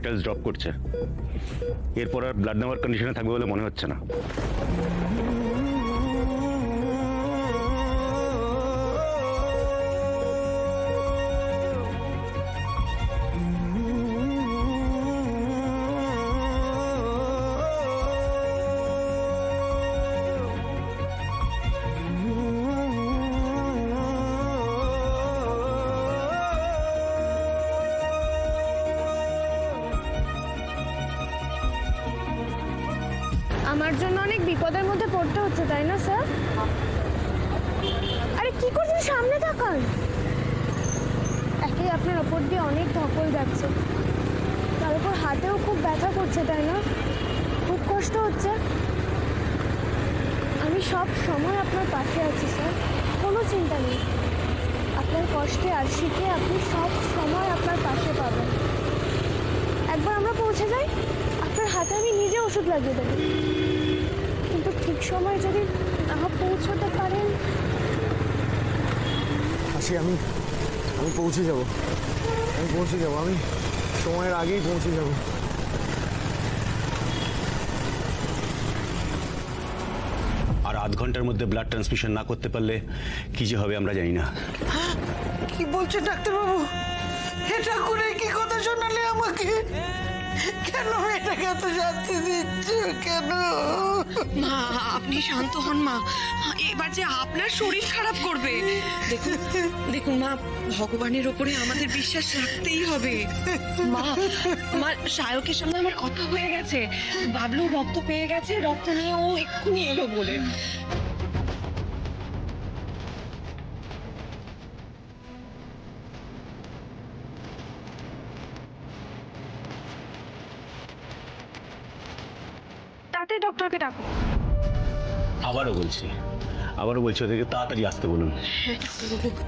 Vitals drop করছে। এরপর আর blood নেওয়ার কন্ডিশনে থাকবে বলে মনে হচ্ছে না। আমার জন্য অনেক বিপদের মধ্যে পড়তে হচ্ছে, তাই না স্যার? আরে কি করছেন, সামনে তাকান। একে আপনার ওপর দিয়ে অনেক ধকল যাচ্ছে, তার উপর হাতেও খুব ব্যথা করছে, তাই না? খুব কষ্ট হচ্ছে। আমি সব সময় আপনার পাশে আছি স্যার, কোনো চিন্তা নেই। আপনার কষ্টে আর শিখে আপনি সব সময় আপনার পাশে পাবেন। একবার আমরা পৌঁছে যাই, আপনার হাতে আমি নিজে ওষুধ লাগিয়ে দেবো। কিন্তু ঠিক সময় যদি না পৌঁছতে পারেন। আসি, আমি পৌঁছে যাব। আমি সময়ের আগেই পৌঁছে যাব। আর আধ ঘন্টার মধ্যে ব্লাড ট্রান্সমিশন না করতে পারলে কি যে হবে আমরা জানি না। কি বলছেন ডাক্তারবাবু? এটা করে কি কথা শোনালে আমাকে? কেন এটাকে এত শাস্তি দিচ্ছ কেন? মা, আপনি শান্ত হন মা। এবার যে আপনার শরীর খারাপ করবে। দেখুন দেখুন মা, ভগবানের ওপরে আমাদের বিশ্বাস রাখতেই হবে। মা, আমার সায়কের সঙ্গে আমার কথা হয়ে গেছে। বাবলু রক্ত পেয়ে গেছে, রক্ত নিয়ে ও এক্ষুনি এলো বলে। তাতে ডক্টরকে ডাকো। আবারও বলছি ওদেরকে তাড়াতাড়ি আসতে বলুন।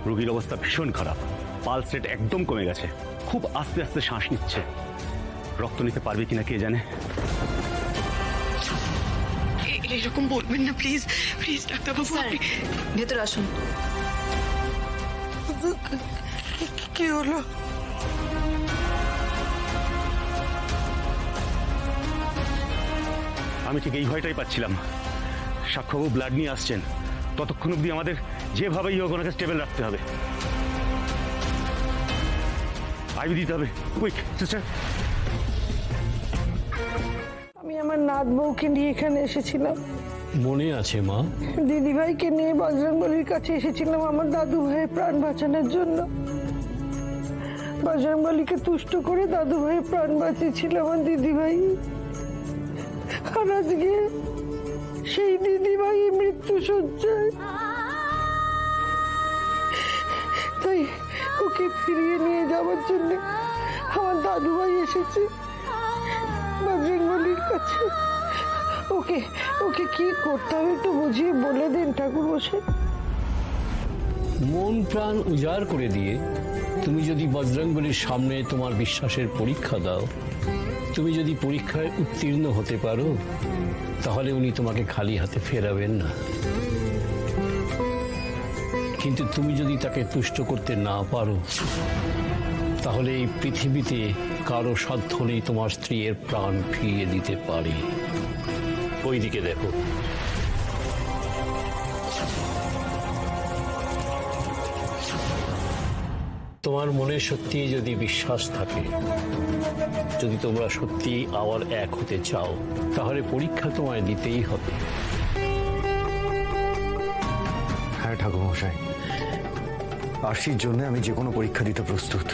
রোগীর অবস্থা ভীষণ খারাপ, পালস রেট একদম কমে গেছে, খুব আস্তে আস্তে শ্বাস নিচ্ছে। রক্ত নিতে পারবে কিনা কে জানে। এরকম বলবেন না প্লিজ, প্লিজ ডাক্তারবাবু। ভেতরে আসুন। কি হলো? আমি ঠিক এই ভয়টাই পাচ্ছিলাম। সাক্ষ্যবাবু ব্লাড নিয়ে আসছেন, ততক্ষণ অব্দি আমাদের যেভাবেই হোক ওনাকে স্টেবল রাখতে হবে। আইভি দিতে হবে, কুইক সিস্টার। আমি আমার নাত বউকে নিয়ে এখানে এসেছিলাম। মনে আছে মা? দিদিভাইকে নিয়ে বজরংবলীর কাছে এসেছিলাম আমার দাদু ভাইয়ের প্রাণ বাঁচানোর জন্য। বজরংবলীকে তুষ্ট করে দাদু ভাইয়ের প্রাণ বাঁচিয়েছিল আমার দিদিভাই। আর আজকে সেই দিদিভাই মৃত্যু সজ্জায়। তাই ওকে ফিরিয়ে নিয়ে যাওয়ার জন্য আমার দাদু ভাই এসেছে বজরংবলীর কাছে। ওকে কি করতে হবে একটু বুঝিয়ে বলে দিন ঠাকুর বসে। মন প্রাণ উজাড় করে দিয়ে তুমি যদি বজরংবলীর সামনে তোমার বিশ্বাসের পরীক্ষা দাও, তুমি যদি পরীক্ষায় উত্তীর্ণ হতে পারো, তাহলে উনি তোমাকে খালি হাতে ফেরাবেন না। কিন্তু তুমি যদি তাকে তুষ্ট করতে না পারো, তাহলে এই পৃথিবীতে কারো সাধ্য নেই তোমার স্ত্রীর প্রাণ ফিরিয়ে দিতে পারে। ওইদিকে দেখো। তোমার মনে সত্যি যদি বিশ্বাস থাকে, যদি তোমরা সত্যি আবার এক হতে চাও, তাহলে পরীক্ষা তোমায় দিতেই হবে। হ্যাঁ ঠাকুরমশাই, আরশির জন্য আমি যে কোনো পরীক্ষা দিতে প্রস্তুত।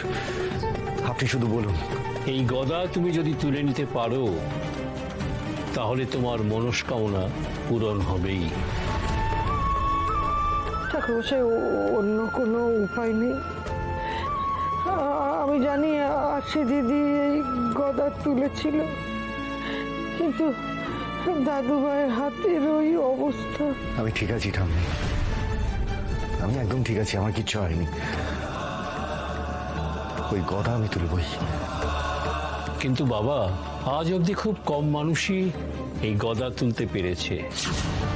আপনি শুধু বলুন। এই গদা তুমি যদি তুলে নিতে পারো, তাহলে তোমার মনস্কামনা পূরণ হবেই। ঠাকুর বসে অন্য কোনো উপায় নেই। আমি জানি আশি দিদি এই গদা তুলেছিল, কিন্তু দাদু ভাইয়ের হাতের ওই অবস্থা। আমি ঠিক আছি ঠাম্মি, আমি একদম ঠিক আছি, আমার কিচ্ছু হয়নি। ওই গদা আমি তুলবই। কিন্তু বাবা, আজ অবধি খুব কম মানুষই এই গদা তুলতে পেরেছে।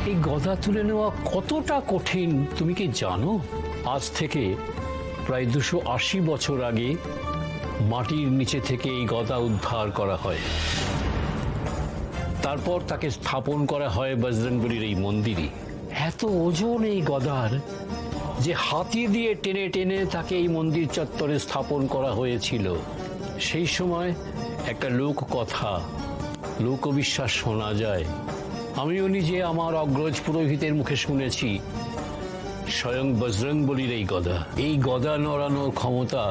এই গদা তুলে নেওয়া কতটা কঠিন তুমি কি জানো? আজ থেকে প্রায় 280 বছর আগে মাটির নিচে থেকে এই গদা উদ্ধার করা হয়। তারপর তাকে স্থাপন করা হয় বজরংবলীর এই মন্দিরে। এত ওজন এই গদার যে হাতি দিয়ে টেনে টেনে তাকে এই মন্দির চত্বরে স্থাপন করা হয়েছিল। সেই সময় একটা লোককথা, লোকবিশ্বাস শোনা যায়। আমিও নিজে আমার অগ্রজ পুরোহিতের মুখে শুনেছি, স্বয়ং বজরংবলীর এই গদা নড়ানোর ক্ষমতা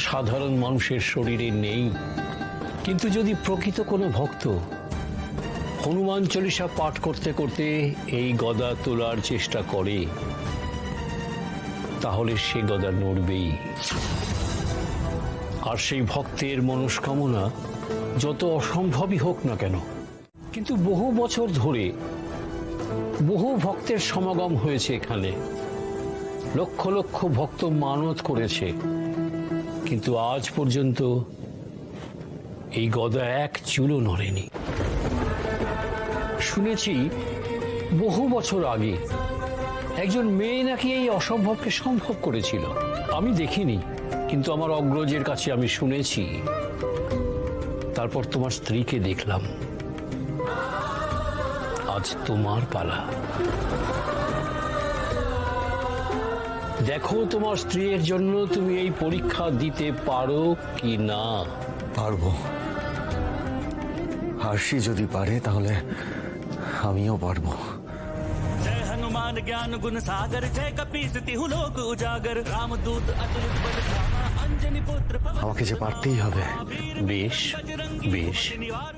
সাধারণ মানুষের শরীরে নেই। কিন্তু যদি প্রকৃত কোনো ভক্ত হনুমান চল্লিশা পাঠ করতে করতে এই গদা তোলার চেষ্টা করে, তাহলে সে গদা নড়বেই। আর সেই ভক্তের মনস্কামনা যত অসম্ভবই হোক না কেন। কিন্তু বহু বছর ধরে বহু ভক্তের সমাগম হয়েছে এখানে, লক্ষ লক্ষ ভক্ত মানত করেছে, কিন্তু আজ পর্যন্ত এই গদা এক চুলও নড়েনি। শুনেছি বহু বছর আগে একজন মেয়ে নাকি এই অসম্ভবকে সম্ভব করেছিল। আমি দেখিনি, কিন্তু আমার অগ্রজের কাছে আমি শুনেছি। তারপর তোমার স্ত্রীকে দেখলাম, আজ তোমার পালা। দেখো তোমার স্ত্রীর জন্য তুমি এই পরীক্ষা দিতে পারো কি না। পারবো। আরশি যদি পারে তাহলে আমিও পারবো। जय हनुमान ज्ञान गुण सागर जय कपीस तिहु लोक उजागर रामदूत अतुलित बल धामा अंजनी पुत्र আমাকে যে পারতেই হবে। বেশ বেশ। निवार